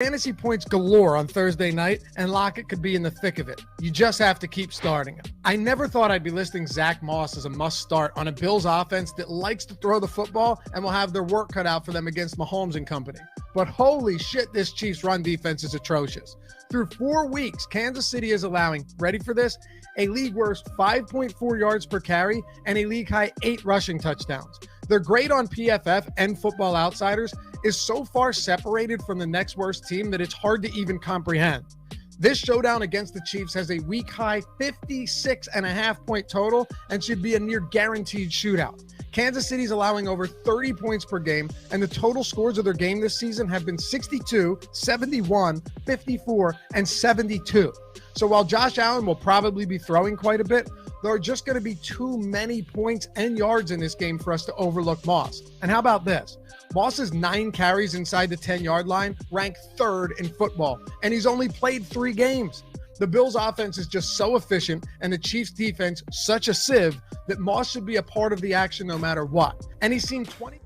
Fantasy points galore on Thursday night, and Lockett could be in the thick of it. You just have to keep starting him. I never thought I'd be listing Zach Moss as a must-start on a Bills offense that likes to throw the football and will have their work cut out for them against Mahomes and company. But holy shit, this Chiefs run defense is atrocious. Through 4 weeks, Kansas City is allowing, ready for this, a league worst 5.4 yards per carry and a league high 8 rushing touchdowns. Their grade on PFF and Football Outsiders is so far separated from the next worst team that it's hard to even comprehend. This showdown against the Chiefs has a week high 56.5 point total and should be a near guaranteed shootout. Kansas City's allowing over 30 points per game, and the total scores of their game this season have been 62, 71, 54, and 72. So while Josh Allen will probably be throwing quite a bit, there are just going to be too many points and yards in this game for us to overlook Moss. And how about this? Moss's 9 carries inside the 10-yard line rank 3rd in football, and he's only played 3 games. The Bills' offense is just so efficient, and the Chiefs' defense such a sieve that Moss should be a part of the action no matter what. And he's seen 20.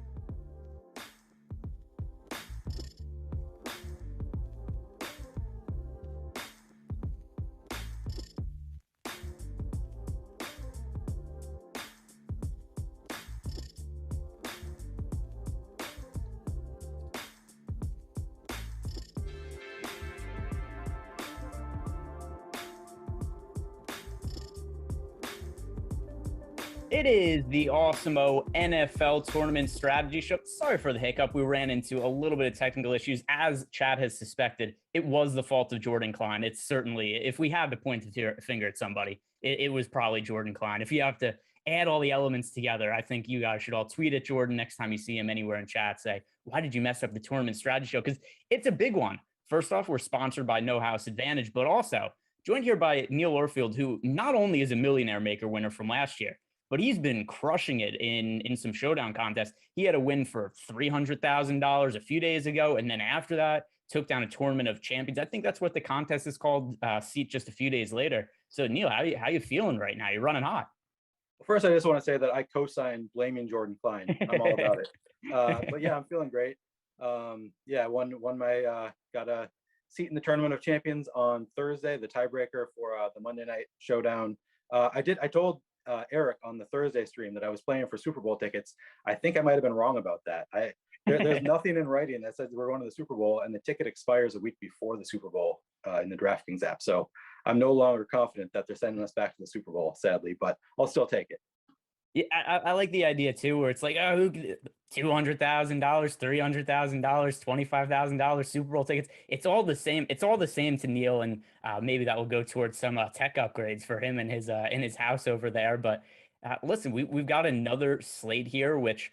It is the Awesemo NFL Tournament Strategy Show. Sorry for the hiccup. We ran into a little bit of technical issues. As Chad has suspected, it was the fault of Jordan Klein. It's certainly, if we had to point the finger at somebody, it was probably Jordan Klein. If you have to add all the elements together, I think you guys should all tweet at Jordan next time you see him anywhere in chat. Say, why did you mess up the Tournament Strategy Show? Because it's a big one. First off, we're sponsored by No House Advantage, but also joined here by Neil Orfield, who not only is a Millionaire Maker winner from last year, but he's been crushing it in some showdown contests. He had a win for $300,000 a few days ago, and then after that, took down a Tournament of Champions. I think that's what the contest is called, seat just a few days later. So, Neil, how you feeling right now? You're running hot. First, I just want to say that I co-signed blaming Jordan Klein. I'm all about it. But yeah, I'm feeling great. Won my got a seat in the Tournament of Champions on Thursday, the tiebreaker for the Monday night showdown. I told Eric on the Thursday stream that I was playing for Super Bowl tickets. I think I might have been wrong about that. There's nothing in writing that says we're going to the Super Bowl, and the ticket expires a week before the Super Bowl in the DraftKings app. So I'm no longer confident that they're sending us back to the Super Bowl, sadly, but I'll still take it. Yeah, I like the idea too, where it's like, oh, $200,000, $300,000, $25,000 Super Bowl tickets. It's all the same. It's all the same to Neil, and maybe that will go towards some tech upgrades for him and his in his house over there. But listen, we've got another slate here, which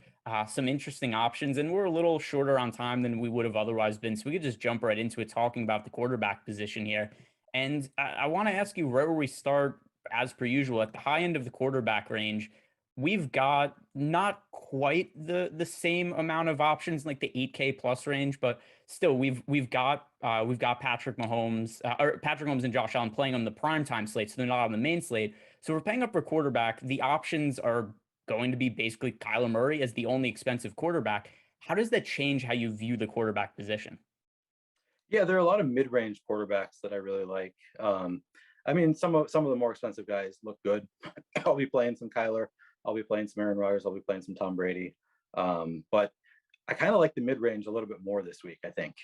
some interesting options, and we're a little shorter on time than we would have otherwise been, so we could just jump right into it, talking about the quarterback position here. And I want to ask you where we start, as per usual, at the high end of the quarterback range. We've got not quite the same amount of options, like the 8K plus range, but still we've got Patrick Mahomes and Josh Allen playing on the primetime slate, so they're not on the main slate. So we're paying up for quarterback. The options are going to be basically Kyler Murray as the only expensive quarterback. How does that change how you view the quarterback position? Yeah, there are a lot of mid-range quarterbacks that I really like. I mean, some of the more expensive guys look good. I'll be playing some Kyler. I'll be playing some Aaron Rodgers. I'll be playing some Tom Brady. But I kind of like the mid-range a little bit more this week, I think.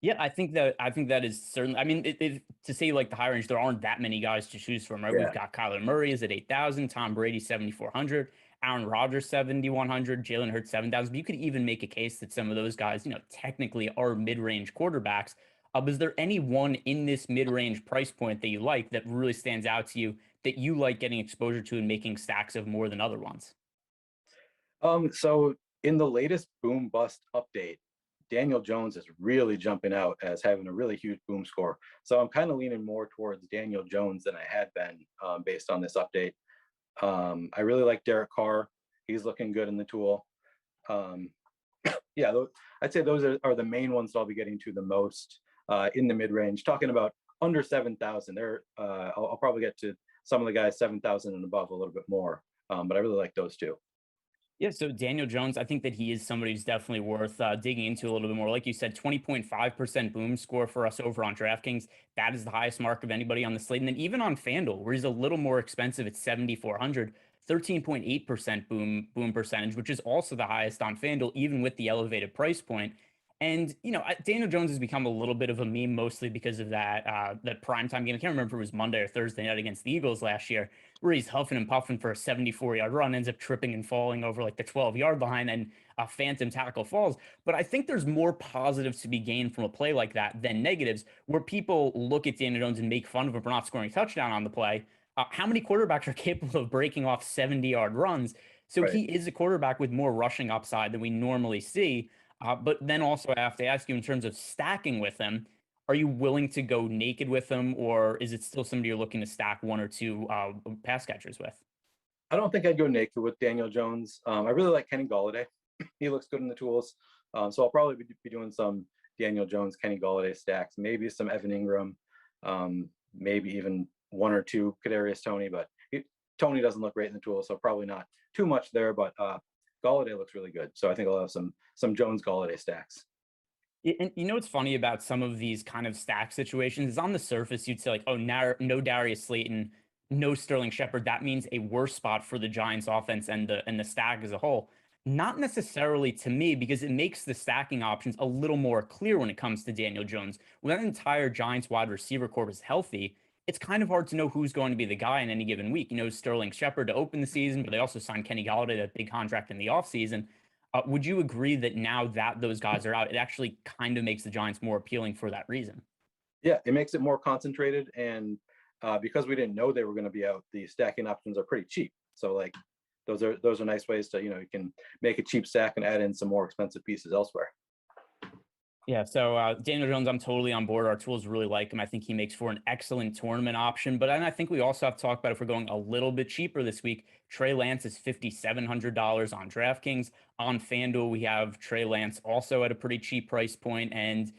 Yeah, I think that is certainly. I mean, to say like the high range, there aren't that many guys to choose from, right? Yeah. We've got Kyler Murray is at 8,000, Tom Brady 7,400, Aaron Rodgers 7,100, Jalen Hurts 7,000. But you could even make a case that some of those guys, technically are mid-range quarterbacks. Is there any one in this mid-range price point that you like that really stands out to you, that you like getting exposure to and making stacks of more than other ones? So in the latest boom bust update, Daniel Jones is really jumping out as having a really huge boom score. So I'm kind of leaning more towards Daniel Jones than I had been based on this update. I really like Derek Carr. He's looking good in the tool. I'd say those are the main ones that I'll be getting to the most in the mid-range. Talking about under 7,000, I'll probably get to some of the guys 7,000 and above a little bit more, but I really like those two. Yeah, so Daniel Jones, I think that he is somebody who's definitely worth digging into a little bit more. Like you said, 20.5% boom score for us over on DraftKings. That is the highest mark of anybody on the slate. And then even on FanDuel, where he's a little more expensive at 7,400, 13.8% boom percentage, which is also the highest on FanDuel, even with the elevated price point. And Daniel Jones has become a little bit of a meme, mostly because of that primetime game. I can't remember if it was Monday or Thursday night against the Eagles last year, where he's huffing and puffing for a 74-yard run, ends up tripping and falling over like the 12-yard line, and a phantom tackle falls. But I think there's more positives to be gained from a play like that than negatives, where people look at Daniel Jones and make fun of him for not scoring a touchdown on the play. How many quarterbacks are capable of breaking off 70-yard runs? So Right. he is a quarterback with more rushing upside than we normally see. But then also I have to ask you, in terms of stacking with him, are you willing to go naked with him, or is it still somebody you're looking to stack one or two pass catchers with? I don't think I'd go naked with Daniel Jones. I really like Kenny Golladay. He looks good in the tools. So I'll probably be doing some Daniel Jones, Kenny Golladay stacks, maybe some Evan Ingram, maybe even one or two Kadarius Toney, but Tony doesn't look great in the tools, so probably not too much there. But Golladay looks really good, so I think I'll have some Jones Golladay stacks. And you know what's funny about some of these kind of stack situations is, on the surface you'd say like, oh, no Darius Slayton, no Sterling Shepard. That means a worse spot for the Giants offense and the stack as a whole. Not necessarily to me, because it makes the stacking options a little more clear when it comes to Daniel Jones. When that entire Giants wide receiver corps is healthy, it's kind of hard to know who's going to be the guy in any given week. Sterling Shepard to open the season, but they also signed Kenny Golladay, that big contract in the offseason. Would you agree that now that those guys are out, it actually kind of makes the Giants more appealing for that reason? Yeah, it makes it more concentrated, and because we didn't know they were going to be out, the stacking options are pretty cheap. So like those are nice ways to you can make a cheap stack and add in some more expensive pieces elsewhere. Yeah, so Daniel Jones, I'm totally on board. Our tools really like him. I think he makes for an excellent tournament option. But then I think we also have to talk about, if we're going a little bit cheaper this week, Trey Lance is $5,700 on DraftKings. On FanDuel, we have Trey Lance also at a pretty cheap price point, and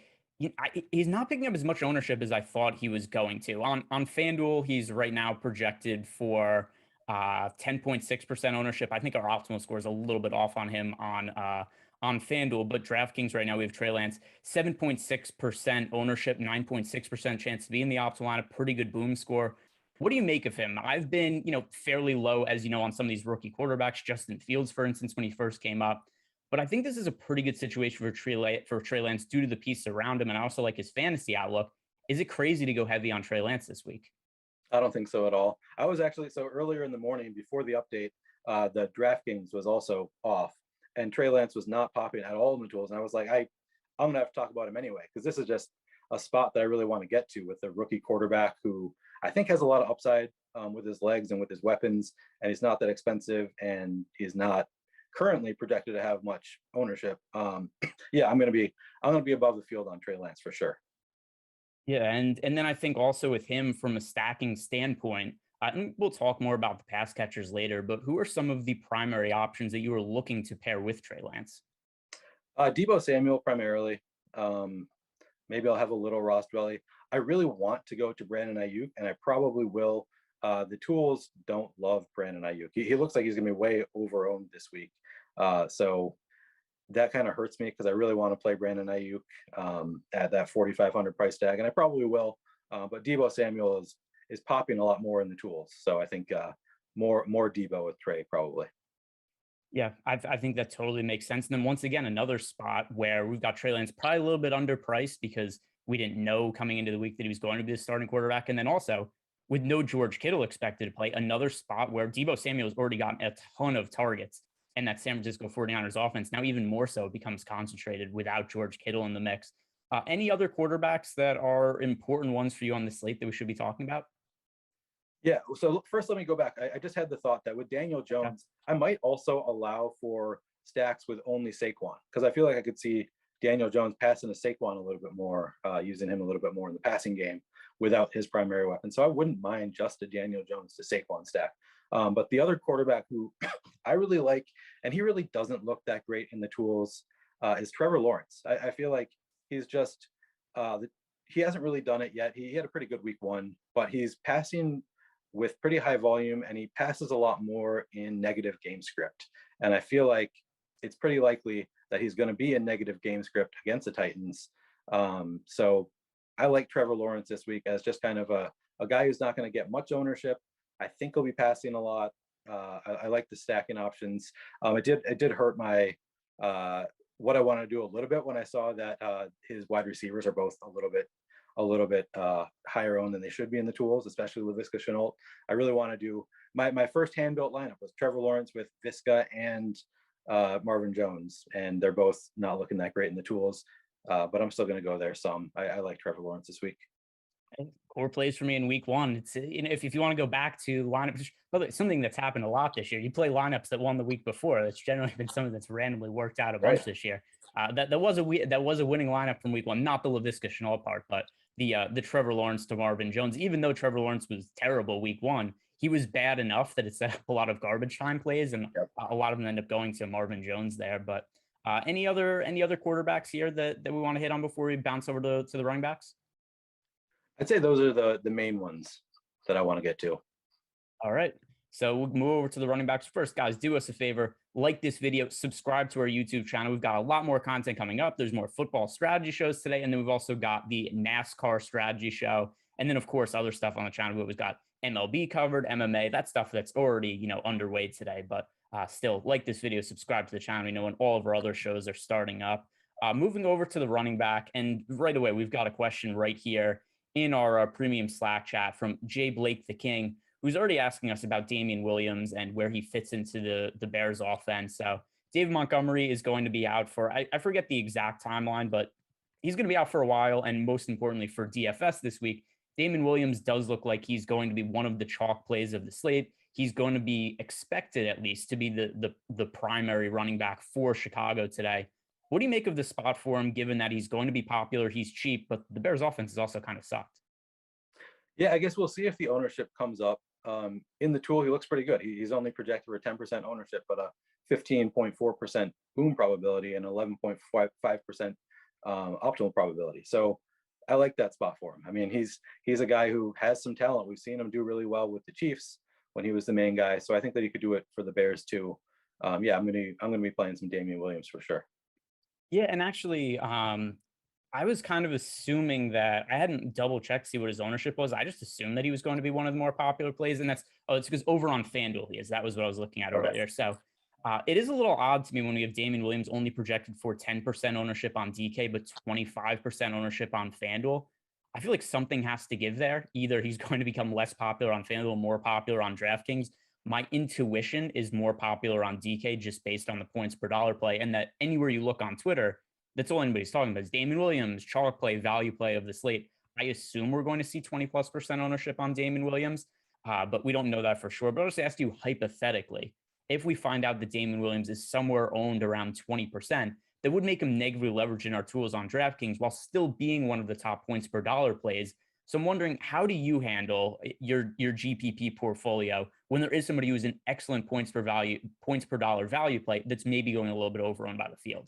he's not picking up as much ownership as I thought he was going to. On FanDuel, he's right now projected for 10.6% ownership. I think our optimal score is a little bit off on him on FanDuel, but DraftKings right now, we have Trey Lance, 7.6% ownership, 9.6% chance to be in the optimal line, a pretty good boom score. What do you make of him? I've been, fairly low, as you know, on some of these rookie quarterbacks, Justin Fields, for instance, when he first came up. But I think this is a pretty good situation for Trey Lance due to the pieces around him, and I also like his fantasy outlook. Is it crazy to go heavy on Trey Lance this week? I don't think so at all. I was actually, so earlier in the morning before the update, the DraftKings was also off, and Trey Lance was not popping at all in the tools. And I was like, I'm gonna have to talk about him anyway, because this is just a spot that I really want to get to with a rookie quarterback who I think has a lot of upside with his legs and with his weapons, and he's not that expensive, and he's not currently projected to have much ownership. Yeah, I'm gonna be above the field on Trey Lance for sure. Yeah, and then I think also with him from a stacking standpoint, and we'll talk more about the pass catchers later, but who are some of the primary options that you were looking to pair with Trey Lance? Debo Samuel primarily. Maybe I'll have a little Ross Dwelly. I really want to go to Brandon Ayuk, and I probably will. The tools don't love Brandon Ayuk. He looks like he's going to be way over-owned this week. So that kind of hurts me, because I really want to play Brandon Ayuk at that 4,500 price tag, and I probably will. But Debo Samuel is popping a lot more in the tools, so I think more Debo with Trey probably. Yeah, I think that totally makes sense. And then once again, another spot where we've got Trey Lance probably a little bit underpriced, because we didn't know coming into the week that he was going to be the starting quarterback. And then also, with no George Kittle expected to play, another spot where Debo Samuel's already gotten a ton of targets, and that San Francisco 49ers offense now even more so becomes concentrated without George Kittle in the mix. Any other quarterbacks that are important ones for you on the slate that we should be talking about? Yeah. So first, let me go back. I just had the thought that with Daniel Jones, I might also allow for stacks with only Saquon, because I feel like I could see Daniel Jones passing to Saquon a little bit more, using him a little bit more in the passing game without his primary weapon. So I wouldn't mind just a Daniel Jones to Saquon stack. But the other quarterback who I really like, and he really doesn't look that great in the tools, is Trevor Lawrence. I feel like he's just he hasn't really done it yet. He had a pretty good week one, but he's passing with pretty high volume, and he passes a lot more in negative game script. And I feel like it's pretty likely that he's going to be in negative game script against the Titans. So I like Trevor Lawrence this week as just kind of a guy who's not going to get much ownership. I think he'll be passing a lot. I like the stacking options. It did hurt my what I want to do a little bit when I saw that his wide receivers are both a little bit higher owned than they should be in the tools, especially Laviska Shenault. I really want to do my first hand built lineup was Trevor Lawrence with Viska and Marvin Jones, and they're both not looking that great in the tools. But I'm still going to go there some. I like Trevor Lawrence this week. Core plays for me in week one. It's if you want to go back to lineups, something that's happened a lot this year. You play lineups that won the week before. That's generally been something that's randomly worked out a bunch this year. That was a winning lineup from week one, not the Laviska Shenault part, but the Trevor Lawrence to Marvin Jones. Even though Trevor Lawrence was terrible week one, he was bad enough that it set up a lot of garbage time plays, and a lot of them end up going to Marvin Jones there. But any other quarterbacks here that we want to hit on before we bounce over to the running backs? I'd say those are the main ones that I want to get to. All right. So we'll move over to the running backs first. Guys, do us a favor, like this video, subscribe to our YouTube channel. We've got a lot more content coming up. There's more football strategy shows today. And then we've also got the NASCAR strategy show. And then, of course, other stuff on the channel. We've got MLB covered, MMA, that stuff that's already, underway today. But still, like this video, subscribe to the channel. We know when all of our other shows are starting up. Moving over to the running back. And right away, we've got a question right here in our premium Slack chat from Jay Blake the King, who's already asking us about Damian Williams and where he fits into the Bears offense. So David Montgomery is going to be out for, I forget the exact timeline, but he's going to be out for a while. And most importantly for DFS this week, Damian Williams does look like he's going to be one of the chalk plays of the slate. He's going to be expected at least to be the primary running back for Chicago today. What do you make of the spot for him, given that he's going to be popular, he's cheap, but the Bears offense is also kind of sucked? Yeah, I guess we'll see if the ownership comes up. In the tool, he looks pretty good. He's only projected for 10% ownership, but a 15.4% boom probability and 11.5% optimal probability. So I like that spot for him. I mean, he's a guy who has some talent. We've seen him do really well with the Chiefs when he was the main guy. So I think that he could do it for the Bears too. Yeah, I'm gonna be playing some Damian Williams for sure. Yeah, and actually, I was kind of assuming that I hadn't double checked to see what his ownership was. I just assumed that he was going to be one of the more popular plays, and it's because over on FanDuel he is. That was what I was looking at earlier. So it is a little odd to me when we have Damian Williams only projected for 10% ownership on DK, but 25% ownership on FanDuel. I feel like something has to give there. Either he's going to become less popular on FanDuel, more popular on DraftKings. My intuition is more popular on DK just based on the points per dollar play, and that anywhere you look on Twitter, that's all anybody's talking about is Damian Williams, chalk play, value play of the slate. I assume we're going to see 20+% ownership on Damian Williams, but we don't know that for sure. But I'll just ask you hypothetically, if we find out that Damian Williams is somewhere owned around 20%, that would make him negatively leveraged in our tools on DraftKings while still being one of the top points per dollar plays. So I'm wondering, how do you handle your GPP portfolio when there is somebody who's an excellent points per dollar value play that's maybe going a little bit overowned by the field?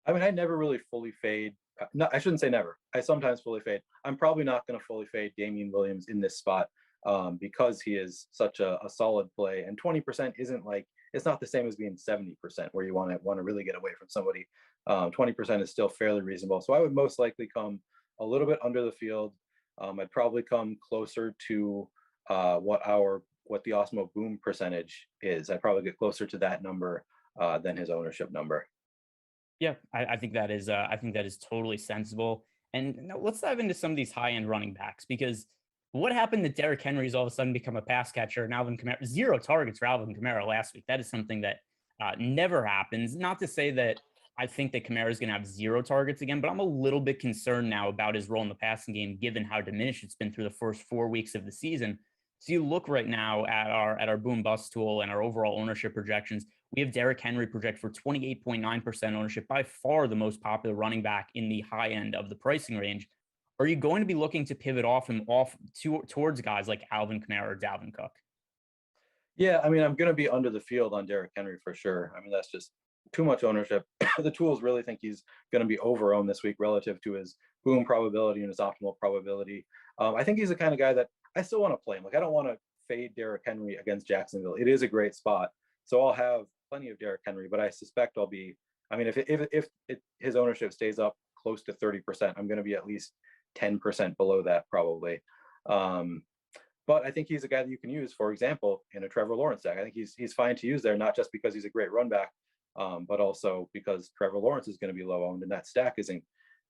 I mean, I never really fully fade. No, I shouldn't say never. I sometimes fully fade. I'm probably not going to fully fade Damian Williams in this spot because he is such a solid play. And 20% isn't like, it's not the same as being 70% where you want to really get away from somebody. 20% is still fairly reasonable. So I would most likely come a little bit under the field. I'd probably come closer to what the Awesemo boom percentage is. I'd probably get closer to that number than his ownership number. Yeah, I think that is totally sensible. And now let's dive into some of these high-end running backs, because what happened that Derrick Henry's all of a sudden become a pass catcher and Alvin Kamara, 0 targets for Alvin Kamara last week? That is something that never happens. Not to say that I think that Kamara is going to have 0 targets again, but I'm a little bit concerned now about his role in the passing game, given how diminished it's been through the first 4 weeks of the season. So you look right now at our boom bust tool and our overall ownership projections. We have Derrick Henry project for 28.9% ownership, by far the most popular running back in the high end of the pricing range. Are you going to be looking to pivot towards guys like Alvin Kamara or Dalvin Cook? Yeah, I mean, I'm going to be under the field on Derrick Henry for sure. I mean, that's just too much ownership. The tools really think he's going to be over-owned this week relative to his boom probability and his optimal probability. I think he's the kind of guy that I still want to play him. Like, I don't want to fade Derrick Henry against Jacksonville. It is a great spot. So I'll have plenty of Derrick Henry, but I suspect I'll be, I mean, if his ownership stays up close to 30%, I'm going to be at least 10% below that probably. But I think he's a guy that you can use, for example, in a Trevor Lawrence stack. I think he's fine to use there, not just because he's a great run back, but also because Trevor Lawrence is going to be low owned and that stack isn't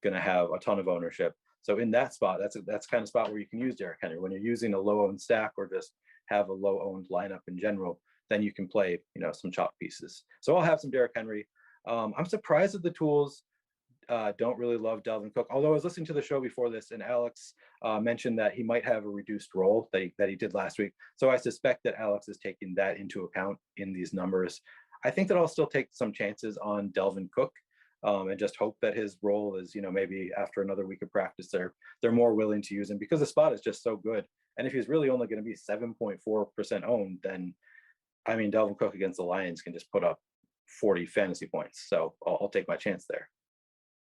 going to have a ton of ownership. So in that spot, that's kind of spot where you can use Derrick Henry. When you're using a low owned stack or just have a low owned lineup in general, then you can play, some chalk pieces. So I'll have some Derrick Henry. I'm surprised that the tools don't really love Dalvin Cook. Although I was listening to the show before this, and Alex mentioned that he might have a reduced role that he did last week. So I suspect that Alex is taking that into account in these numbers. I think that I'll still take some chances on Dalvin Cook and just hope that his role is, maybe after another week of practice, they're more willing to use him because the spot is just so good. And if he's really only going to be 7.4% owned, then I mean, Dalvin Cook against the Lions can just put up 40 fantasy points. So I'll take my chance there.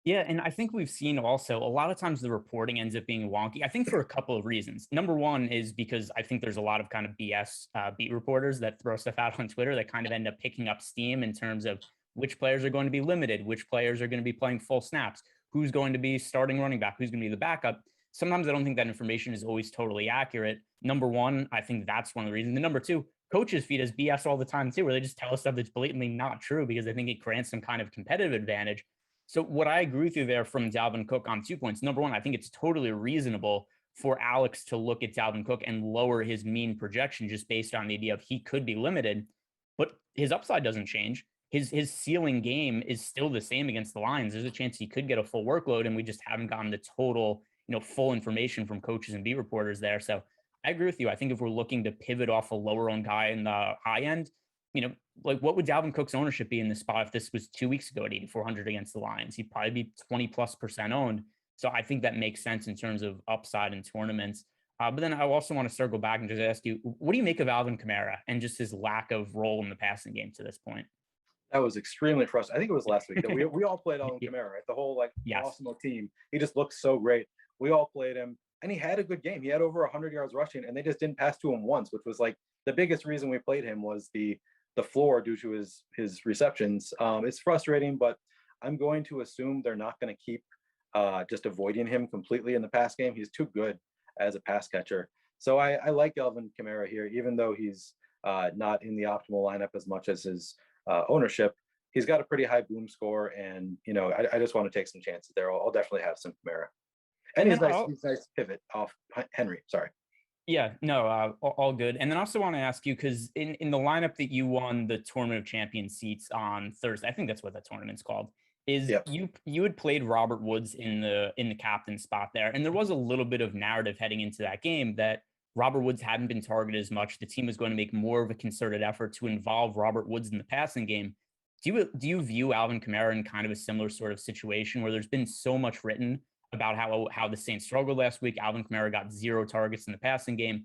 Yeah, and I think we've seen also a lot of times the reporting ends up being wonky. I think for a couple of reasons. Number one is because I think there's a lot of kind of BS beat reporters that throw stuff out on Twitter that kind of end up picking up steam in terms of which players are going to be limited, which players are going to be playing full snaps, who's going to be starting running back, who's going to be the backup. Sometimes I don't think that information is always totally accurate. Number one, I think that's one of the reasons. And number two, coaches feed us BS all the time too, where they just tell us stuff that's blatantly not true because they think it grants some kind of competitive advantage. So what I agree with you there from Dalvin Cook on 2 points. Number one, I think it's totally reasonable for Alex to look at Dalvin Cook and lower his mean projection just based on the idea of he could be limited, but his upside doesn't change. His ceiling game is still the same against the Lions. There's a chance he could get a full workload, and we just haven't gotten the total, full information from coaches and beat reporters there. So I agree with you. I think if we're looking to pivot off a lower owned guy in the high end, like what would Dalvin Cook's ownership be in this spot if this was 2 weeks ago at 8,400 against the Lions? He'd probably be 20+% owned. So I think that makes sense in terms of upside in tournaments. But then I also want to circle back and just ask you, what do you make of Alvin Kamara and just his lack of role in the passing game to this point? That was extremely frustrating. I think it was last week that we all played Alvin Kamara, right? The whole Awesemo team. He just looked so great. We all played him, and he had a good game. He had over 100 yards rushing, and they just didn't pass to him once, which was like the biggest reason we played him was the floor due to his receptions. It's frustrating, but I'm going to assume they're not going to keep just avoiding him completely in the pass game. He's too good as a pass catcher. So I like Alvin Kamara here, even though he's not in the optimal lineup as much as his ownership. He's got a pretty high boom score, and I just want to take some chances there. I'll definitely have some Kamara, and he's nice pivot off Henry. Sorry. Yeah, no, all good. And then I also want to ask you, because in the lineup that you won the Tournament of Champions seats on Thursday, I think that's what that tournament's called, is you had played Robert Woods in the captain spot there. And there was a little bit of narrative heading into that game that Robert Woods hadn't been targeted as much. The team was going to make more of a concerted effort to involve Robert Woods in the passing game. Do you view Alvin Kamara in kind of a similar sort of situation where there's been so much written about how the Saints struggled last week? Alvin Kamara got 0 targets in the passing game.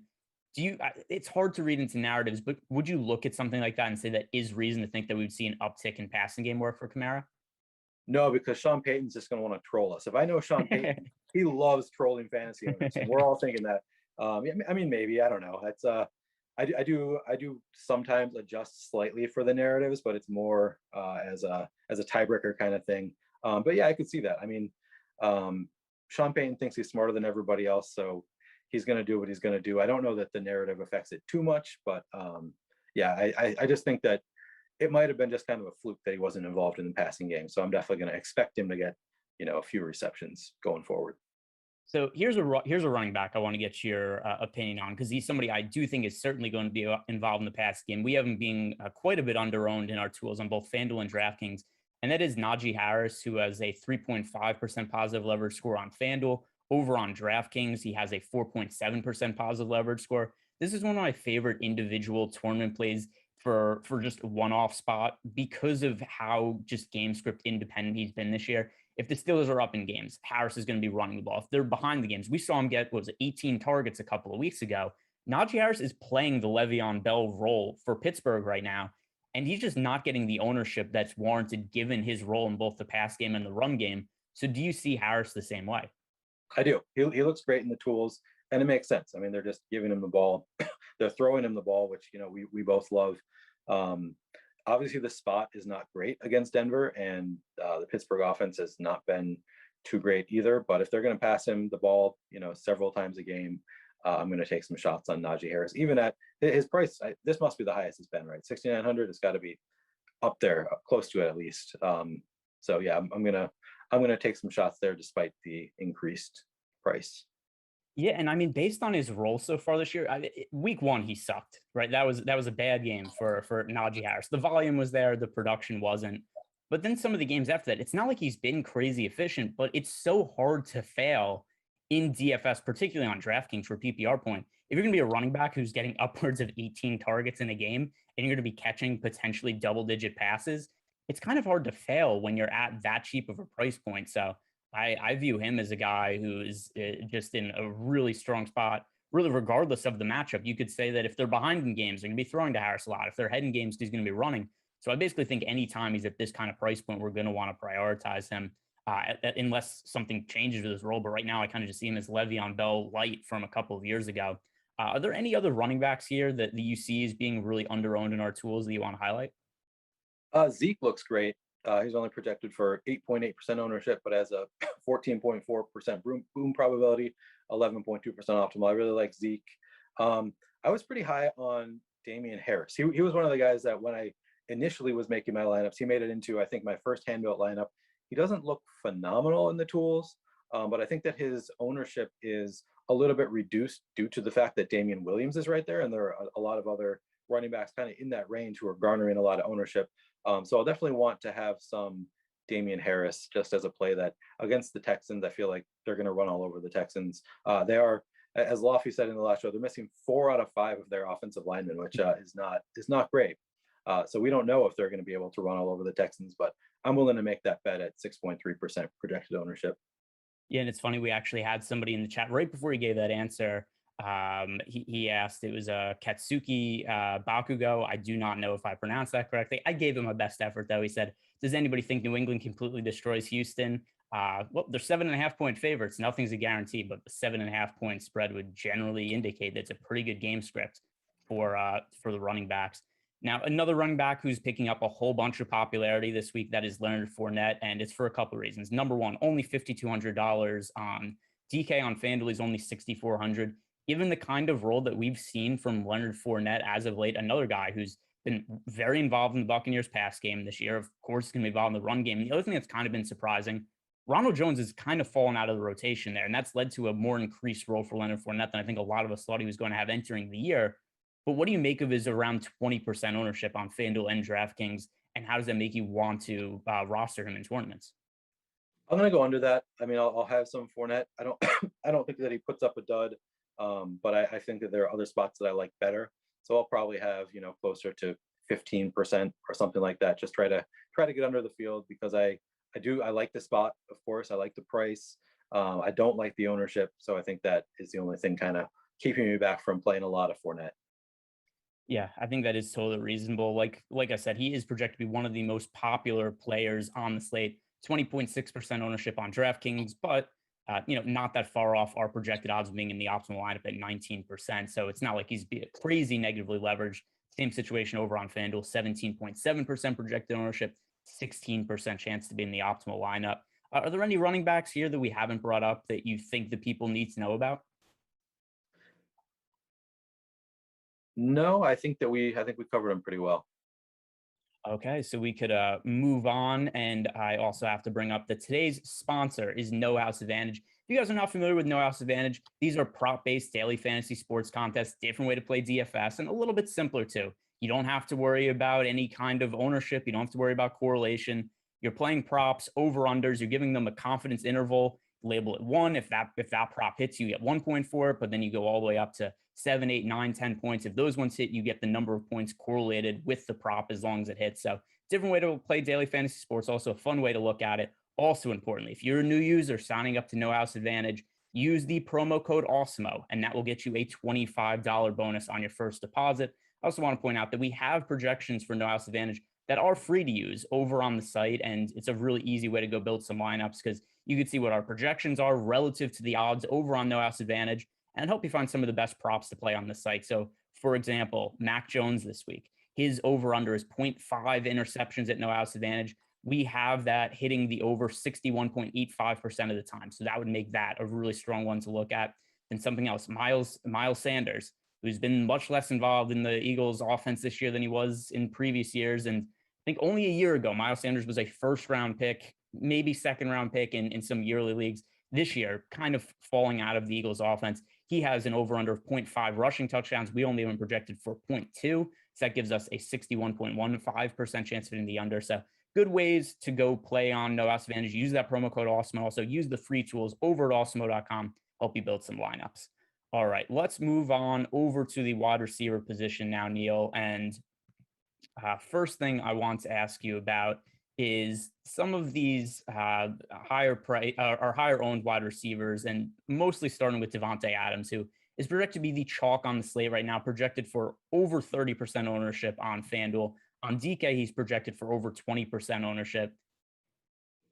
It's hard to read into narratives, but would you look at something like that and say that is reason to think that we would see an uptick in passing game work for Kamara? No, because Sean Payton's just going to want to troll us. If I know Sean Payton, he loves trolling fantasy owners. And we're all thinking that. I mean, maybe, I don't know. That's I do sometimes adjust slightly for the narratives, but it's more as a tiebreaker kind of thing. But yeah, I could see that. I mean, Sean Payton thinks he's smarter than everybody else, so he's going to do what he's going to do. I don't know that the narrative affects it too much, but yeah, I just think that it might have been just kind of a fluke that he wasn't involved in the passing game. So I'm definitely going to expect him to get, a few receptions going forward. So here's a running back I want to get your opinion on, because he's somebody I do think is certainly going to be involved in the pass game. We have him being quite a bit underowned in our tools on both FanDuel and DraftKings, and that is Najee Harris, who has a 3.5% positive leverage score on FanDuel. Over on DraftKings, he has a 4.7% positive leverage score. This is one of my favorite individual tournament plays for just a one-off spot because of how just game script independent he's been this year. If the Steelers are up in games, Harris is going to be running the ball. If they're behind the games, we saw him get, 18 targets a couple of weeks ago. Najee Harris is playing the Le'Veon Bell role for Pittsburgh right now, and he's just not getting the ownership that's warranted given his role in both the pass game and the run game. So do you see Harris the same way? I do. He looks great in the tools. And it makes sense. I mean, they're just giving him the ball. They're throwing him the ball, which, we both love. Um, Obviously, the spot is not great against Denver, and the Pittsburgh offense has not been too great either. But if they're going to pass him the ball, several times a game, I'm going to take some shots on Najee Harris. Even at his price, this must be the highest it's been, right? 6,900. It's got to be up there, close to it at least. So yeah, I'm gonna take some shots there despite the increased price. Yeah, and I mean, based on his role so far this year, week one he sucked, right? That was a bad game for Najee Harris. The volume was there, the production wasn't. But then some of the games after that, it's not like he's been crazy efficient, but it's so hard to fail in DFS, particularly on DraftKings for PPR point. If you're going to be a running back who's getting upwards of 18 targets in a game and you're going to be catching potentially double-digit passes, it's kind of hard to fail when you're at that cheap of a price point. So I view him as a guy who is just in a really strong spot, really, regardless of the matchup. You could say that if they're behind in games, they're going to be throwing to Harris a lot. If they're ahead in games, he's going to be running. So I basically think anytime he's at this kind of price point, we're going to want to prioritize him unless something changes with his role. But right now, I kind of just see him as Le'Veon Bell light from a couple of years ago. Are there any other running backs here that you see as being really under-owned in our tools that you want to highlight? Zeke looks great. He's only projected for 8.8% ownership, but has a 14.4% boom probability, 11.2% optimal. I really like Zeke. I was pretty high on Damian Harris. He was one of the guys that when I initially was making my lineups, he made it into, I think, my first hand-built lineup. He doesn't look phenomenal in the tools, but I think that his ownership is a little bit reduced due to the fact that Damian Williams is right there, and there are a lot of other running backs kind of in that range who are garnering a lot of ownership. So I'll definitely want to have some Damian Harris just as a play that against the Texans, I feel like they're going to run all over the Texans. They are, as Lofty said in the last show, they're missing 4 out of 5 of their offensive linemen, which is not great. So we don't know if they're going to be able to run all over the Texans, but I'm willing to make that bet at 6.3% projected ownership. Yeah, and it's funny, we actually had somebody in the chat right before he gave that answer. He asked, it was a Katsuki Bakugo. I do not know if I pronounced that correctly. I gave him my best effort, though. He said, does anybody think New England completely destroys Houston? Well, they're 7.5-point favorites. Nothing's a guarantee, but the 7.5-point spread would generally indicate that's a pretty good game script for the running backs. Now, another running back who's picking up a whole bunch of popularity this week, that is Leonard Fournette, and it's for a couple of reasons. Number one, only $5,200 on DK on FanDuel is only $6,400. Given the kind of role that we've seen from Leonard Fournette as of late, another guy who's been very involved in the Buccaneers pass game this year, of course, is going to be involved in the run game. And the other thing that's kind of been surprising, Ronald Jones has kind of fallen out of the rotation there, and that's led to a more increased role for Leonard Fournette than I think a lot of us thought he was going to have entering the year. But what do you make of his around 20% ownership on FanDuel and DraftKings, and how does that make you want to roster him in tournaments? I'm going to go under that. I mean, I'll have some Fournette. I don't think that he puts up a dud, but I think that there are other spots that I like better. So I'll probably have closer to 15% or something like that. Just try to get under the field because I like the spot. Of course, I like the price. I don't like the ownership, so I think that is the only thing kind of keeping me back from playing a lot of Fournette. Yeah, I think that is totally reasonable. Like I said, he is projected to be one of the most popular players on the slate. 20.6% ownership on DraftKings, but not that far off our projected odds of being in the optimal lineup at 19%. So it's not like he's crazy negatively leveraged. Same situation over on FanDuel, 17.7% projected ownership, 16% chance to be in the optimal lineup. Are there any running backs here that we haven't brought up that you think the people need to know about? No, I think we covered them pretty well. Okay, so we could move on, and I also have to bring up that today's sponsor is No House Advantage. If you guys are not familiar with No House Advantage, these are prop-based daily fantasy sports contests, different way to play DFS, and a little bit simpler too. You don't have to worry about any kind of ownership. You don't have to worry about correlation. You're playing props, over-unders. You're giving them a confidence interval. Label it 1. If that prop hits, you get 1 point for it, but then you go all the way up to 7, 8, 9, 10 points. If those ones hit, you get the number of points correlated with the prop as long as it hits. So different way to play daily fantasy sports, also a fun way to look at it. Also importantly, if you're a new user signing up to No House Advantage, use the promo code Awesemo, and that will get you a $25 bonus on your first deposit. I also want to point out that we have projections for No House Advantage that are free to use over on the site, and it's a really easy way to go build some lineups because you can see what our projections are relative to the odds over on No House Advantage. and help you find some of the best props to play on the site. So, for example, Mac Jones this week, his over under is 0.5 interceptions at no house advantage. We have that hitting the over 61.85% of the time. So that would make that a really strong one to look at. And something else, Miles Sanders, who's been much less involved in the Eagles offense this year than he was in previous years. And I think only a year ago, Miles Sanders was a first round pick, maybe second round pick in some yearly leagues. This year, kind of falling out of the Eagles offense. He has an over under of 0.5 rushing touchdowns. We only even projected for 0.2. So that gives us a 61.15% chance of hitting the under. So good ways to go play on no house advantage. Use that promo code Awesemo. Also use the free tools over at awesemo.com. Help you build some lineups. All right, let's move on over to the wide receiver position now, Neil. And first thing I want to ask you about is some of these higher price or higher owned wide receivers, and mostly starting with Devontae Adams, who is projected to be the chalk on the slate right now, projected for over 30% ownership on FanDuel. On DK, he's projected for over 20% ownership.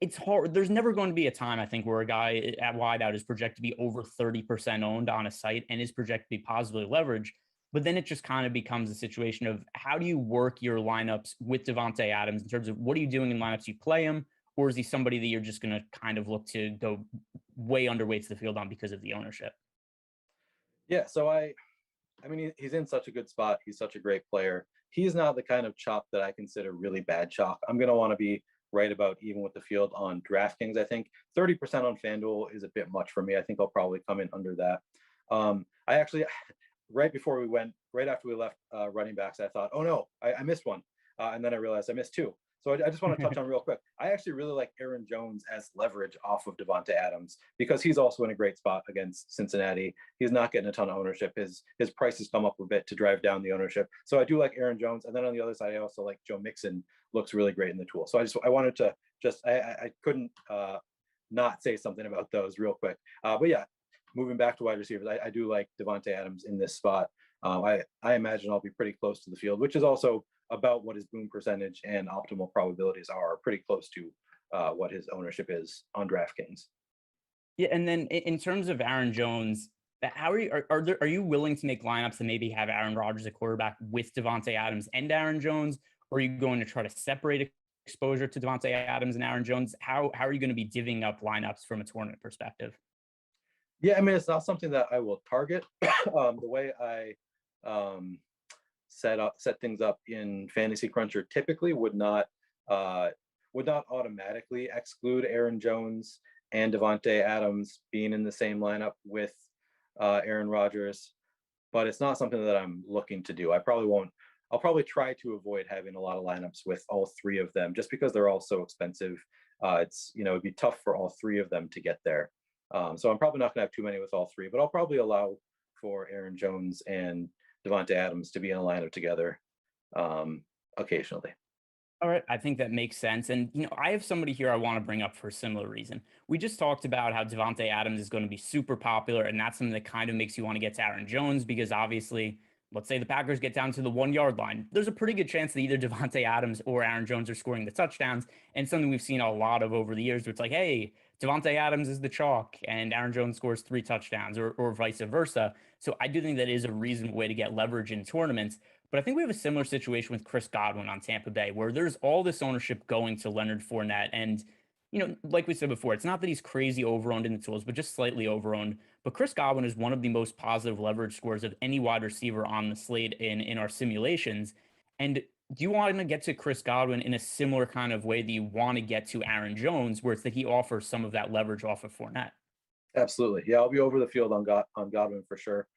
It's hard. There's never going to be a time, I think, where a guy at wideout is projected to be over 30% owned on a site and is projected to be positively leveraged. But then it just kind of becomes a situation of how do you work your lineups with Devontae Adams in terms of what are you doing in lineups you play him, or is he somebody that you're just going to kind of look to go way underweight to the field on because of the ownership? Yeah, so I mean, he's in such a good spot. He's such a great player. He's not the kind of chalk that I consider really bad chalk. I'm going to want to be right about even with the field on DraftKings. I think 30% on FanDuel is a bit much for me. I think I'll probably come in under that. I actually, right after we left running backs, I thought, oh no, I missed one. And then I realized I missed two. So I just want to touch on real quick. I actually really like Aaron Jones as leverage off of Devontae Adams because he's also in a great spot against Cincinnati. He's not getting a ton of ownership. His price has come up a bit to drive down the ownership. So I do like Aaron Jones. And then on the other side, I also like Joe Mixon. Looks really great in the tool. So I wanted to I couldn't not say something about those real quick. But yeah, moving back to wide receivers, I do like Devontae Adams in this spot. I imagine I'll be pretty close to the field, which is also about what his boom percentage and optimal probabilities are pretty close to what his ownership is on DraftKings. Yeah, and then in terms of Aaron Jones, how are you willing to make lineups that maybe have Aaron Rodgers at quarterback with Devontae Adams and Aaron Jones? Or are you going to try to separate exposure to Devontae Adams and Aaron Jones? How are you going to be divvying up lineups from a tournament perspective? Yeah, I mean, it's not something that I will target. The way I set things up in Fantasy Cruncher typically would not automatically exclude Aaron Jones and Devontae Adams being in the same lineup with Aaron Rodgers, but it's not something that I'm looking to do. I'll probably try to avoid having a lot of lineups with all three of them just because they're all so expensive. It'd be tough for all three of them to get there. So I'm probably not going to have too many with all three, but I'll probably allow for Aaron Jones and Devontae Adams to be in a lineup together occasionally. All right. I think that makes sense. And, I have somebody here I want to bring up for a similar reason. We just talked about how Devontae Adams is going to be super popular, and that's something that kind of makes you want to get to Aaron Jones because obviously, let's say the Packers get down to the 1 yard line. There's a pretty good chance that either Devontae Adams or Aaron Jones are scoring the touchdowns. And something we've seen a lot of over the years where it's like, hey, Devontae Adams is the chalk and Aaron Jones scores 3 touchdowns or vice versa. So I do think that is a reasonable way to get leverage in tournaments. But I think we have a similar situation with Chris Godwin on Tampa Bay, where there's all this ownership going to Leonard Fournette. And, like we said before, it's not that he's crazy overowned in the tools, but just slightly overowned. But Chris Godwin is one of the most positive leverage scores of any wide receiver on the slate in our simulations. And do you want to get to Chris Godwin in a similar kind of way that you want to get to Aaron Jones, where it's that he offers some of that leverage off of Fournette? Absolutely. Yeah, I'll be over the field on Godwin for sure.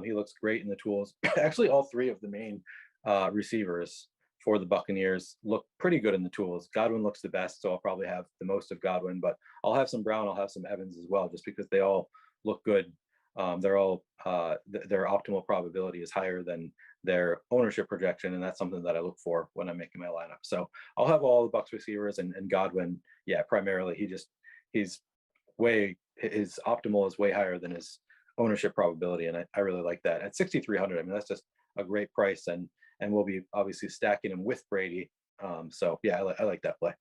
He looks great in the tools. Actually, all three of the main receivers for the Buccaneers look pretty good in the tools. Godwin looks the best, so I'll probably have the most of Godwin, but I'll have some Brown, I'll have some Evans as well, just because they all look good. They're all their optimal probability is higher than their ownership projection, and that's something that I look for when I'm making my lineup. So I'll have all the Bucs receivers and Godwin. Yeah, primarily his optimal is way higher than his ownership probability, and I really like that at 6,300. I mean, that's just a great price, and we'll be obviously stacking him with Brady. So yeah, I like that play.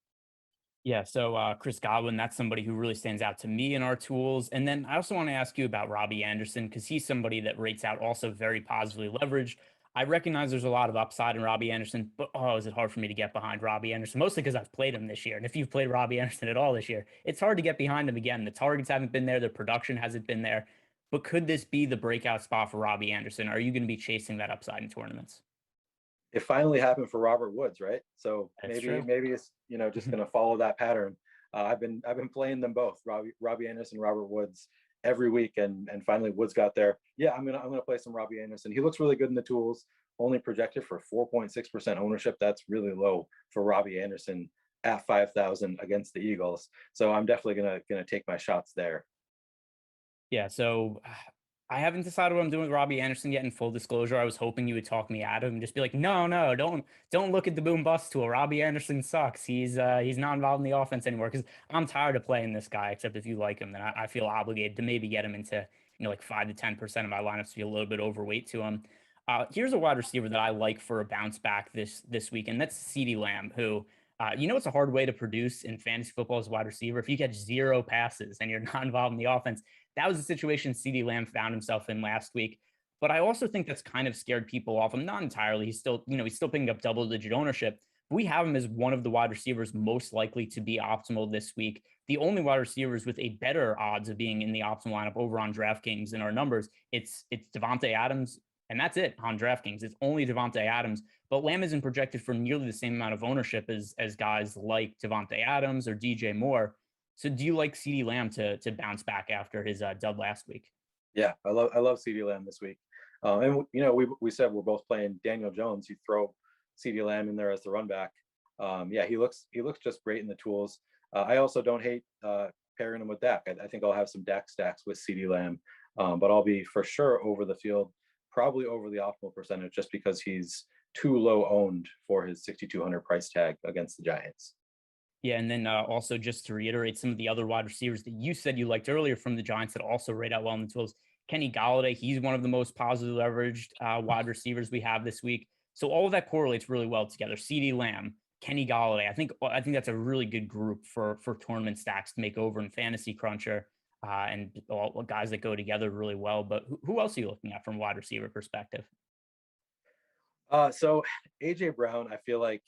Yeah, so Chris Godwin, that's somebody who really stands out to me in our tools. And then I also want to ask you about Robbie Anderson because he's somebody that rates out also very positively leveraged. I recognize there's a lot of upside in Robbie Anderson, but oh, is it hard for me to get behind Robbie Anderson? Mostly because I've played him this year. And if you've played Robbie Anderson at all this year, it's hard to get behind him again. The targets haven't been there, the production hasn't been there. But could this be the breakout spot for Robbie Anderson? Are you going to be chasing that upside in tournaments? It finally happened for Robert Woods, right? So That's maybe it's just true. going to follow that pattern. I've been playing them both, Robbie Anderson, Robert Woods, every week, and finally Woods got there. Yeah, I'm gonna play some Robbie Anderson. He looks really good in the tools. Only projected for 4.6% ownership. That's really low for Robbie Anderson at 5,000 against the Eagles. So I'm definitely gonna take my shots there. Yeah, so I haven't decided what I'm doing with Robbie Anderson yet. In full disclosure, I was hoping you would talk me out of him and just be like, no, no, don't look at the boom bust tool. Robbie Anderson sucks. He's not involved in the offense anymore because I'm tired of playing this guy. Except if you like him, then I feel obligated to maybe get him into like 5 to 10% of my lineups to be a little bit overweight to him. Here's a wide receiver that I like for a bounce back this week, and that's CeeDee Lamb, who it's a hard way to produce in fantasy football as a wide receiver. If you catch zero passes and you're not involved in the offense, that was the situation CeeDee Lamb found himself in last week. But I also think that's kind of scared people off him. Not entirely. He's still picking up double digit ownership. But we have him as one of the wide receivers most likely to be optimal this week. The only wide receivers with a better odds of being in the optimal lineup over on DraftKings in our numbers, it's Devontae Adams, and that's it on DraftKings. It's only Devontae Adams. But Lamb isn't projected for nearly the same amount of ownership as guys like Devontae Adams or DJ Moore. So do you like CeeDee Lamb to bounce back after his dub last week? Yeah, I love CeeDee Lamb this week. And we said we're both playing Daniel Jones. You throw CeeDee Lamb in there as the run back. Yeah, he looks just great in the tools. I also don't hate pairing him with Dak. I think I'll have some Dak stacks with CeeDee Lamb, but I'll be for sure over the field, probably over the optimal percentage, just because he's too low owned for his 6,200 price tag against the Giants. Yeah, and then also just to reiterate some of the other wide receivers that you said you liked earlier from the Giants that also rate out well in the tools. Kenny Galladay, he's one of the most positively leveraged wide receivers we have this week. So all of that correlates really well together. CeeDee Lamb, Kenny Galladay. I think that's a really good group for tournament stacks to make over in Fantasy Cruncher, and all guys that go together really well. But who else are you looking at from a wide receiver perspective? So AJ Brown, I feel like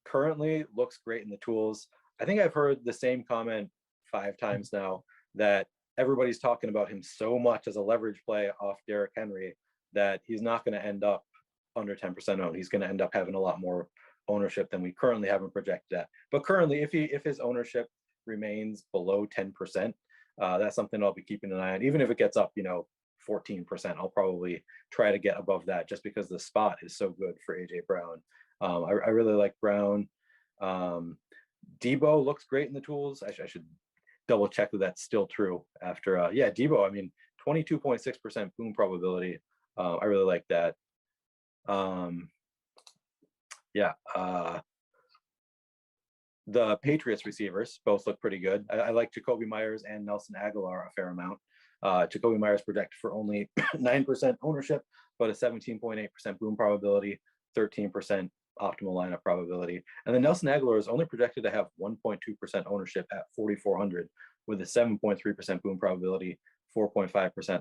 currently looks great in the tools. I think I've heard the same comment 5 times now that everybody's talking about him so much as a leverage play off Derrick Henry that he's not going to end up under 10% owned. He's going to end up having a lot more ownership than we currently have him projected at. But currently, if his ownership remains below 10%, that's something I'll be keeping an eye on. Even if it gets up, 14%, I'll probably try to get above that just because the spot is so good for AJ Brown. I really like Brown. Debo looks great in the tools. I should double check that that's still true after. Yeah, Debo, 22.6% boom probability. I really like that. Yeah. The Patriots receivers both look pretty good. I like Jacoby Myers and Nelson Aguilar a fair amount. Jacoby Myers projected for only 9% ownership, but a 17.8% boom probability, 13% optimal lineup probability. And then Nelson Aguilar is only projected to have 1.2% ownership at 4,400 with a 7.3% boom probability, 4.5%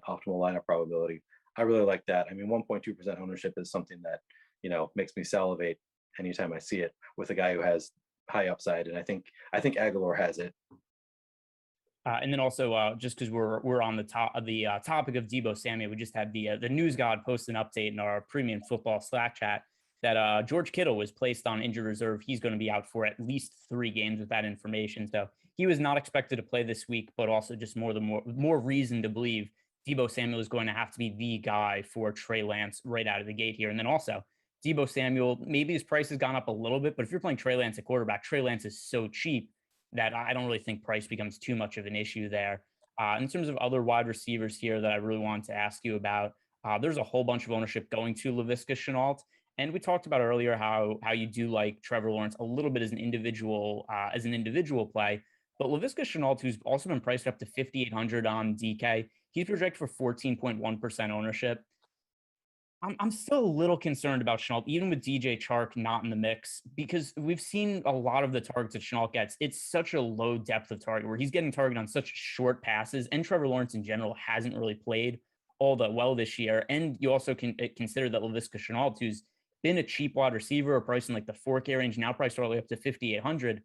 optimal lineup probability. I really like that. 1.2% ownership is something that, makes me salivate anytime I see it with a guy who has high upside. And I think Aguilar has it. And then also, just because we're on the topic of Debo Samuel, we just had the news god post an update in our premium football Slack chat that George Kittle was placed on injured reserve. He's going to be out for at least 3 games with that information. So he was not expected to play this week, but also just more reason to believe Debo Samuel is going to have to be the guy for Trey Lance right out of the gate here. And then also Debo Samuel, maybe his price has gone up a little bit, but if you're playing Trey Lance at quarterback, Trey Lance is so cheap that I don't really think price becomes too much of an issue there. In terms of other wide receivers here that I really wanted to ask you about, there's a whole bunch of ownership going to Laviska Shenault. And we talked about earlier how you do like Trevor Lawrence a little bit as an individual play. But Laviska Shenault, who's also been priced up to 5,800 on DK, he's projected for 14.1% ownership. I'm still a little concerned about Chenault, even with DJ Chark not in the mix, because we've seen a lot of the targets that Chenault gets. It's such a low depth of target where he's getting targeted on such short passes, and Trevor Lawrence in general hasn't really played all that well this year. And you also can consider that Laviska Chenault, who's been a cheap wide receiver, or priced in like the 4K range, now priced all the way up to 5,800.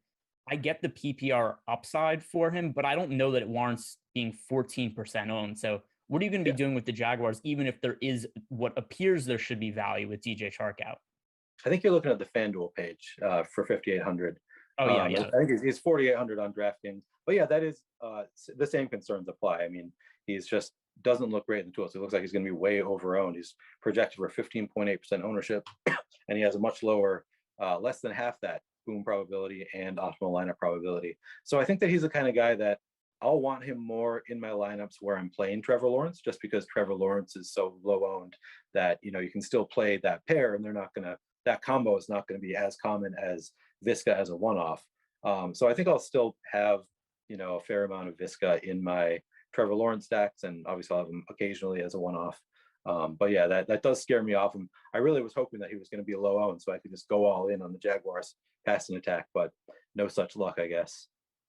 I get the PPR upside for him, but I don't know that it warrants being 14% owned. So what are you going to be doing with the Jaguars, even if there is what appears there should be value with DJ Chark out? I think you're looking at the FanDuel page for 5,800. Oh, yeah. I think he's 4,800 on DraftKings. But yeah, that is the same concerns apply. I mean, he's just doesn't look great in the tools. It looks like he's going to be way over-owned. He's projected for 15.8% ownership, and he has a much lower, less than half that boom probability and optimal lineup probability. So I think that he's the kind of guy that I'll want him more in my lineups where I'm playing Trevor Lawrence, just because Trevor Lawrence is so low owned that, you know, you can still play that pair and that combo is not going to be as common as Visca as a one-off. So I think I'll still have, you know, a fair amount of Visca in my Trevor Lawrence stacks, and obviously I'll have him occasionally as a one-off. But yeah, that does scare me off. I really was hoping that he was going to be low owned so I could just go all in on the Jaguars passing attack, but no such luck, I guess.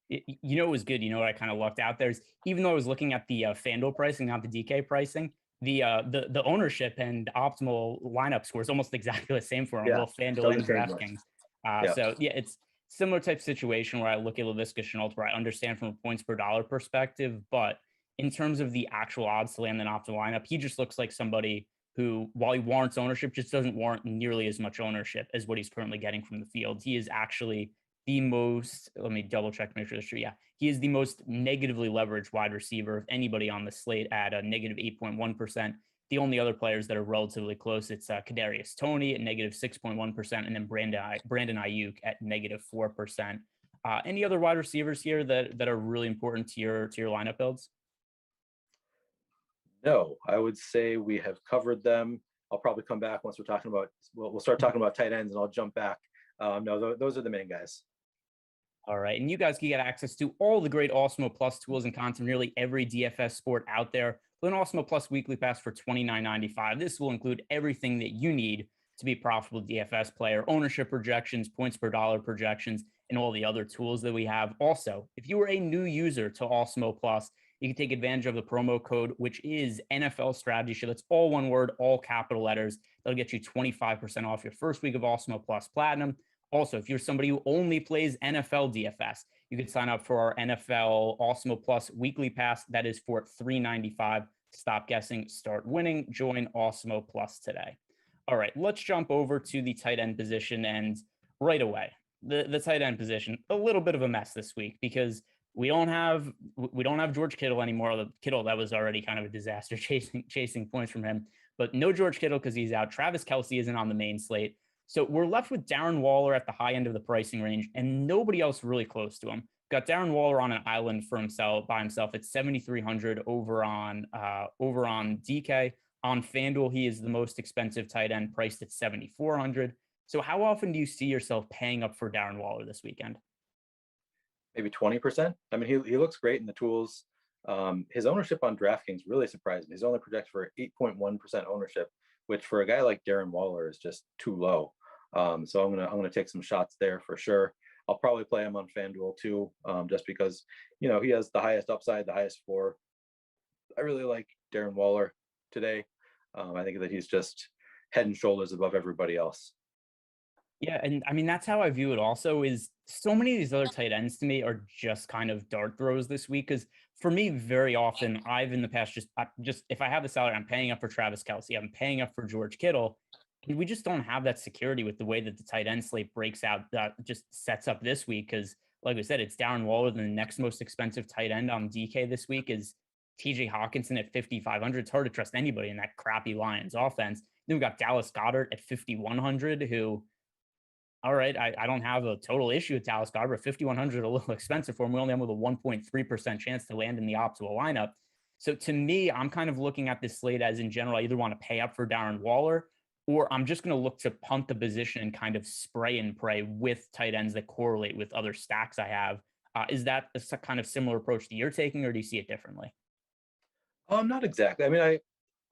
You know, it was good. You know what I kind of lucked out there is, even though I was looking at the FanDuel pricing, not the DK pricing, the ownership and optimal lineup score is almost exactly the same for both FanDuel and DraftKings. So yeah, it's similar type situation where I look at Laviska Shenault, where I understand from a points per dollar perspective, but in terms of the actual odds to land an optimal lineup, he just looks like somebody who, while he warrants ownership, just doesn't warrant nearly as much ownership as what he's currently getting from the field. He is actually the most, let me double check to make sure that's true. Yeah, he is the most negatively leveraged wide receiver of anybody on the slate at a negative 8.1%. The only other players that are relatively close, it's Kadarius Toney at negative 6.1%, and then Brandon Ayuk at negative 4%. Any other wide receivers here that are really important to your lineup builds? No, I would say we have covered them. I'll probably come back once we'll start talking about tight ends, and I'll jump back. No, those are the main guys. All right. And you guys can get access to all the great Awesemo Plus tools and content, nearly every DFS sport out there, with an Awesemo Plus weekly pass for $29.95. This will include everything that you need to be a profitable DFS player: ownership projections, points per dollar projections, and all the other tools that we have. Also, if you are a new user to Awesemo Plus, you can take advantage of the promo code, which is NFL Strategy Show. That's all one word, all capital letters. That'll get you 25% off your first week of Awesemo Plus Platinum. Also, if you're somebody who only plays NFL DFS, you can sign up for our NFL Awesemo Plus weekly pass. That is for $3.95. Stop guessing, start winning. Join Awesemo Plus today. All right, let's jump over to the tight end position. And right away, the tight end position, a little bit of a mess this week, because we don't have George Kittle anymore. The Kittle, that was already kind of a disaster, chasing points from him. But no George Kittle because he's out. Travis Kelce isn't on the main slate. So we're left with Darren Waller at the high end of the pricing range, and nobody else really close to him. Got Darren Waller on an island by himself at 7,300 over on DK. On FanDuel, he is the most expensive tight end, priced at 7,400. So how often do you see yourself paying up for Darren Waller this weekend? Maybe 20%. I mean, he looks great in the tools. His ownership on DraftKings really surprised me. He's only projected for 8.1% ownership, which for a guy like Darren Waller is just too low. So I'm gonna take some shots there for sure. I'll probably play him on FanDuel too, just because, you know, he has the highest upside, the highest floor. I really like Darren Waller today. I think that he's just head and shoulders above everybody else. Yeah, and I mean, that's how I view it also, is so many of these other tight ends to me are just kind of dart throws this week. Because for me, very often, I've in the past just if I have the salary, I'm paying up for Travis Kelce, I'm paying up for George Kittle. And we just don't have that security with the way that the tight end slate breaks out, that just sets up this week. Because like we said, it's Darren Waller. The next most expensive tight end on DK this week is TJ Hawkinson at 5,500. It's hard to trust anybody in that crappy Lions offense. Then we've got Dallas Goedert at 5,100, who, all right, I don't have a total issue with Dallas Goedert. 5,100 a little expensive for him. We only have with a 1.3% chance to land in the optimal lineup. So to me, I'm kind of looking at this slate as, in general, I either want to pay up for Darren Waller, or I'm just going to look to punt the position and kind of spray and pray with tight ends that correlate with other stacks I have. Is that a kind of similar approach that you're taking, or do you see it differently? Not exactly. I mean,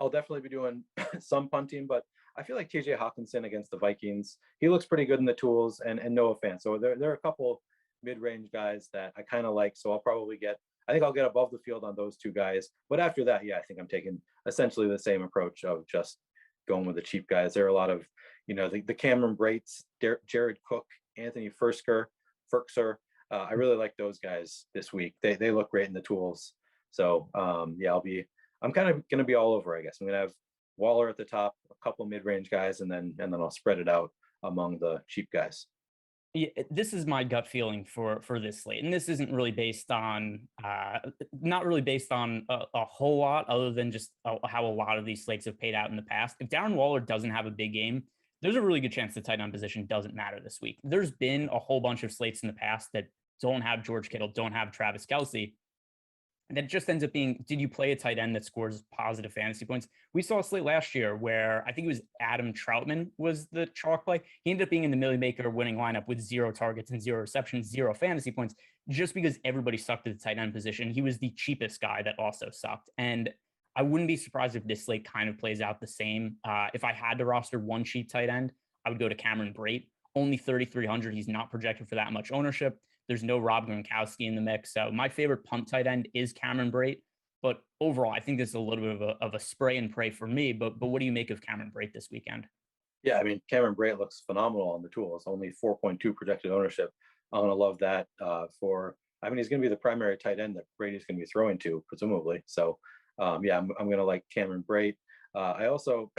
I'll definitely be doing some punting, but I feel like TJ Hawkinson against the Vikings, he looks pretty good in the tools, and Noah Fant. So there are a couple mid-range guys that I kind of like. So I think I'll get above the field on those two guys. But after that, yeah, I think I'm taking essentially the same approach of just going with the cheap guys. There are a lot of, the Cameron Brates, Jared Cook, Anthony Firkser. I really like those guys this week. They look great in the tools. So yeah, I'm kind of going to be all over, I guess. I'm going to have Waller at the top, a couple mid-range guys, and then I'll spread it out among the cheap guys. Yeah, this is my gut feeling for this slate, and this isn't really based on not really based on a whole lot other than just how a lot of these slates have paid out in the past. If Darren Waller doesn't have a big game, there's a really good chance the tight end position doesn't matter this week. There's been a whole bunch of slates in the past that don't have George Kittle, don't have Travis Kelce. And that just ends up being, did you play a tight end that scores positive fantasy points? We saw a slate last year where I think it was Adam Troutman was the chalk play. He ended up being in the Millie Maker winning lineup with 0 targets and 0 receptions, 0 fantasy points, just because everybody sucked at the tight end position. He was the cheapest guy that also sucked. And I wouldn't be surprised if this slate kind of plays out the same. If I had to roster one cheap tight end, I would go to Cameron Brate. Only 3,300. He's not projected for that much ownership. There's no Rob Gronkowski in the mix. So my favorite punt tight end is Cameron Brate. But overall, I think this is a little bit of a spray and pray for me. But what do you make of Cameron Brate this weekend? Yeah, I mean, Cameron Brate looks phenomenal on the tools. Only 4.2 projected ownership. I'm going to love that he's going to be the primary tight end that Brady's going to be throwing to, presumably. So, yeah, I'm going to like Cameron Brate. I also,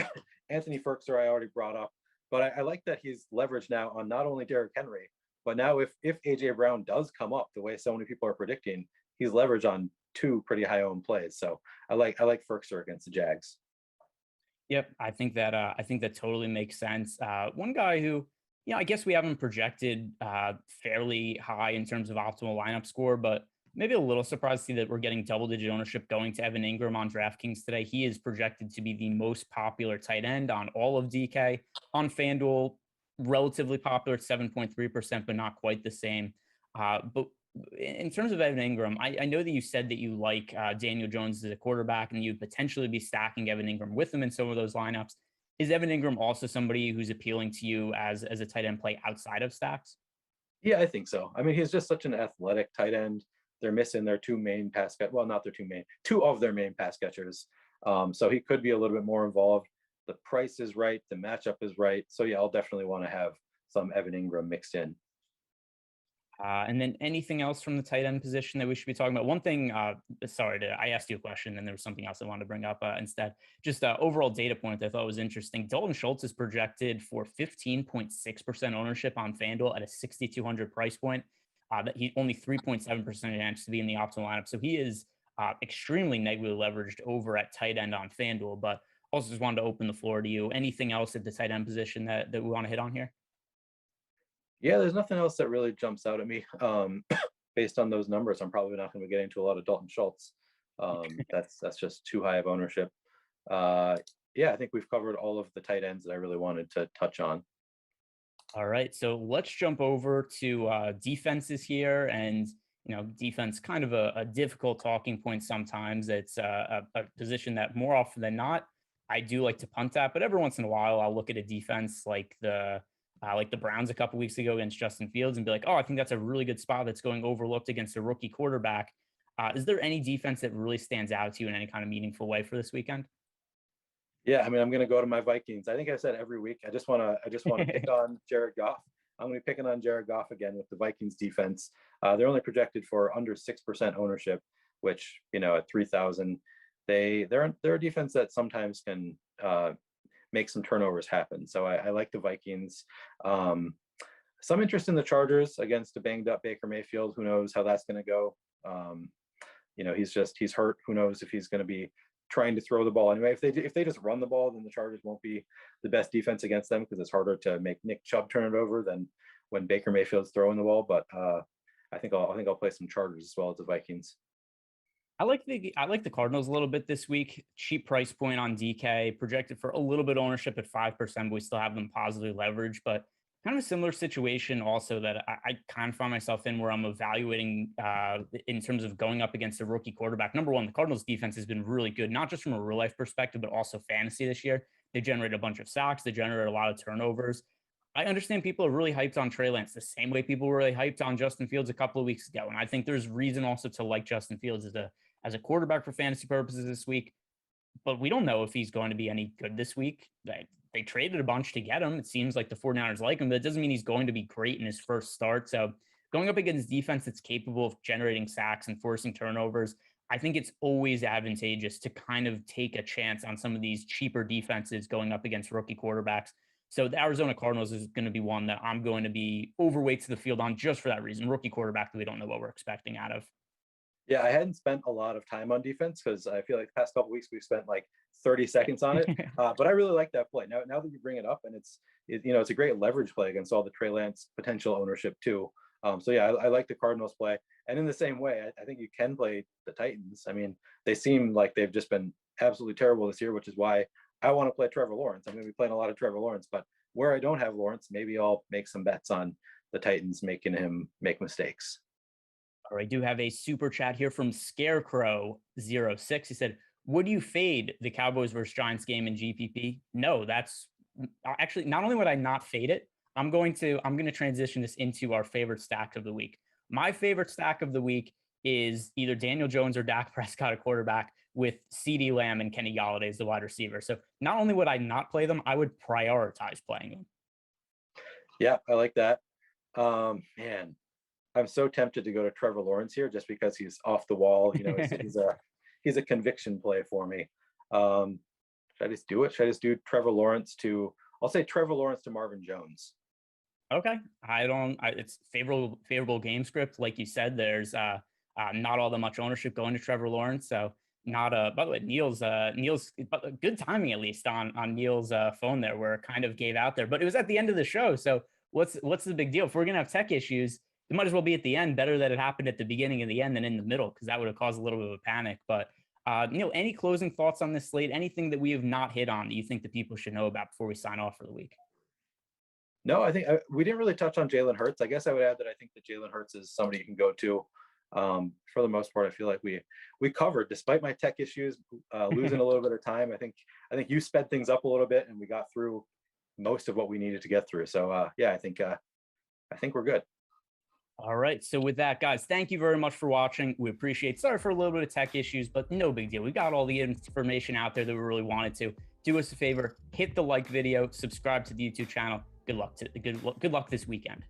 Anthony Firkser, I already brought up, but I like that he's leveraged now on not only Derrick Henry, but now if AJ Brown does come up the way so many people are predicting, he's leveraged on 2 pretty high owned plays. So I like Firkser against the Jags. Yep, I think that totally makes sense. One guy who, I guess we haven't projected fairly high in terms of optimal lineup score, but maybe a little surprised to see that we're getting double-digit ownership going to Evan Ingram on DraftKings today. He is projected to be the most popular tight end on all of DK. On FanDuel, relatively popular at 7.3%, but not quite the same. But in terms of Evan Ingram, I know that you said that you like Daniel Jones as a quarterback and you'd potentially be stacking Evan Ingram with him in some of those lineups. Is Evan Ingram also somebody who's appealing to you as a tight end play outside of stacks? Yeah, I think so. I mean, he's just such an athletic tight end. They're missing their 2 main pass catchers. Well, not their 2 of their main pass catchers. So he could be a little bit more involved. The price is right. The matchup is right. So yeah, I'll definitely want to have some Evan Ingram mixed in. And then anything else from the tight end position that we should be talking about? One thing, I asked you a question and there was something else I wanted to bring up instead. Just overall data point that I thought was interesting. Dalton Schultz is projected for 15.6% ownership on FanDuel at a 6,200 price point. That he only 3.7% chance to be in the optimal lineup. So he is extremely negatively leveraged over at tight end on FanDuel, but also just wanted to open the floor to you. Anything else at the tight end position that we want to hit on here? Yeah, there's nothing else that really jumps out at me. Based on those numbers, I'm probably not going to be getting to a lot of Dalton Schultz. That's just too high of ownership. Yeah, I think we've covered all of the tight ends that I really wanted to touch on. All right, so let's jump over to defenses here. And, defense kind of a difficult talking point sometimes. It's a position that more often than not, I do like to punt at, but every once in a while I'll look at a defense like the Browns a couple weeks ago against Justin Fields and be like, oh, I think that's a really good spot that's going overlooked against a rookie quarterback. Is there any defense that really stands out to you in any kind of meaningful way for this weekend? Yeah, I mean, I'm going to go to my Vikings. I think I said every week. I just want to pick on Jared Goff. I'm going to be picking on Jared Goff again with the Vikings defense. They're only projected for under 6% ownership, which at 3,000, they're a defense that sometimes can make some turnovers happen. So I like the Vikings. Some interest in the Chargers against a banged up Baker Mayfield. Who knows how that's going to go? He's hurt. Who knows if he's going to be trying to throw the ball anyway. If they just run the ball, then the Chargers won't be the best defense against them because it's harder to make Nick Chubb turn it over than when Baker Mayfield's throwing the ball. But I think I'll play some Chargers as well as the Vikings. I like the Cardinals a little bit this week. Cheap price point on DK, projected for a little bit ownership at 5%, but we still have them positively leveraged. But Kind of a similar situation also that I kind of find myself in, where I'm evaluating in terms of going up against a rookie quarterback. Number one, the Cardinals defense has been really good, not just from a real life perspective, but also fantasy this year. They generated a bunch of sacks. They generated a lot of turnovers. I understand people are really hyped on Trey Lance the same way people were really hyped on Justin Fields a couple of weeks ago. And I think there's reason also to like Justin Fields as a quarterback for fantasy purposes this week. But we don't know if he's going to be any good this week. They traded a bunch to get him. It seems like the 49ers like him, but it doesn't mean he's going to be great in his first start. So going up against defense that's capable of generating sacks and forcing turnovers, I think it's always advantageous to kind of take a chance on some of these cheaper defenses going up against rookie quarterbacks. So the Arizona Cardinals is going to be one that I'm going to be overweight to the field on just for that reason. Rookie quarterback that we don't know what we're expecting out of. Yeah, I hadn't spent a lot of time on defense because I feel like the past couple of weeks we've spent like 30 seconds on it. But I really like that play. Now that you bring it up, and it's a great leverage play against all the Trey Lance potential ownership too. So yeah, I like the Cardinals play. And in the same way, I think you can play the Titans. I mean, they seem like they've just been absolutely terrible this year, which is why I want to play Trevor Lawrence. I'm going to be playing a lot of Trevor Lawrence, but where I don't have Lawrence, maybe I'll make some bets on the Titans making him make mistakes. Or I do have a super chat here from Scarecrow06. He said, would you fade the Cowboys versus Giants game in GPP? No, that's actually, not only would I not fade it, I'm going to transition this into our favorite stack of the week. My favorite stack of the week is either Daniel Jones or Dak Prescott, a quarterback, with CeeDee Lamb and Kenny Golladay as the wide receiver. So not only would I not play them, I would prioritize playing them. Yeah, I like that. Man, I'm so tempted to go to Trevor Lawrence here just because he's off the wall. He's a conviction play for me. Should I just do it? Should I just do Trevor Lawrence I'll say Trevor Lawrence to Marvin Jones. Okay. It's favorable game script. Like you said, there's not all that much ownership going to Trevor Lawrence. So by the way, Neil's good timing, at least on Neil's phone there, where it kind of gave out there, but it was at the end of the show. So what's the big deal? If we're going to have tech issues, it might as well be at the end. Better that it happened at the beginning and the end than in the middle, because that would have caused a little bit of a panic. But Neil, any closing thoughts on this slate? Anything that we have not hit on that you think that people should know about before we sign off for the week? No, I think we didn't really touch on Jalen Hurts. I guess I would add that I think that Jalen Hurts is somebody you can go to. For the most part, I feel like we covered, despite my tech issues, losing a little bit of time. I think you sped things up a little bit, and we got through most of what we needed to get through. So yeah, I think we're good. All right. So with that, guys, thank you very much for watching. We appreciate. Sorry for a little bit of tech issues, but no big deal. We got all the information out there that we really wanted to. Do us a favor, hit the like video, subscribe to the YouTube channel. Good luck this weekend.